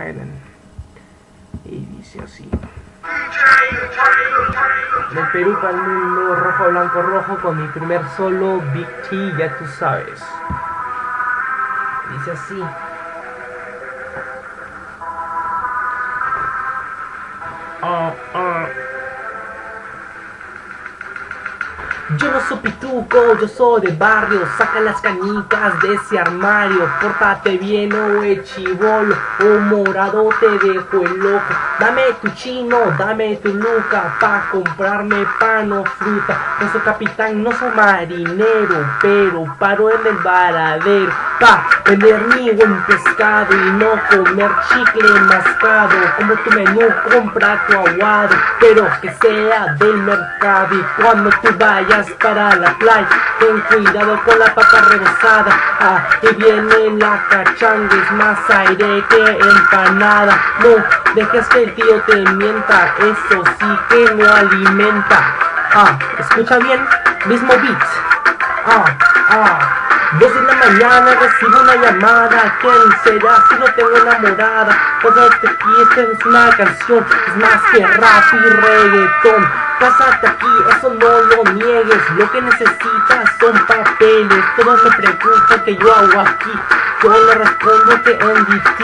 Island. Y dice así: del Perú para el mundo, rojo, blanco, rojo, con mi primer solo, Big T, ya tú sabes. Dice así: yo no soy pituco, yo soy de barrio. Saca las canicas de ese armario. Pórtate bien o chibolo, o morado te dejo el loco. Dame tu chino, dame tu luca, pa' comprarme pan o fruta. No soy capitán, no soy marinero, pero paro en el varadero pa' vender mi buen pescado y no comer chicle mascado. Como tu menú, compra tu aguado, pero que sea del mercado. Y cuando tú vayas para la playa, ten cuidado con la papa rebozada. Ahí viene la cachanga, es más aire que empanada. No dejes que el tío te mienta, eso sí que no alimenta. Escucha bien, mismo beat. 2 de la mañana recibo una llamada. ¿Quién será si no tengo enamorada? Pásate aquí, esta es una canción, es más que rap y reggaetón. Pásate aquí, eso no lo niegues. Lo que necesitas son papeles. Todos me preguntan qué yo hago aquí. Yo le respondo que MVP.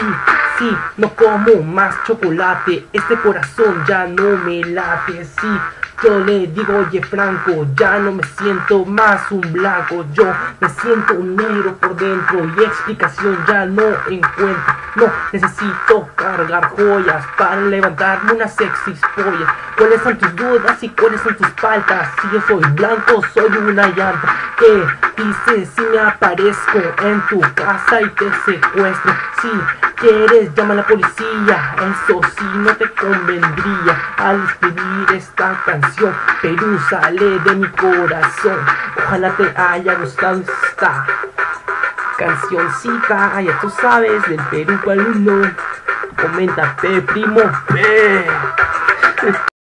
Sí, no como más chocolate. Este corazón ya no me late. Sí, yo le digo, oye Franco, ya no me siento más un blanco. Yo me siento un negro por dentro y explicación ya no encuentro. No necesito cargar joyas para levantarme una sexy polla. ¿Cuáles son tus dudas y cuáles son tus faltas? Si yo soy blanco, soy una llanta. ¿Qué dices si me aparezco en tu casa y te secuestro? Si quieres, llama a la policía. Eso sí no te convendría. Al escribir esta canción, Perú sale de mi corazón. Ojalá te haya gustado esta cancioncita, ya tú sabes, del Perú para el mundo. Comenta P, primo P.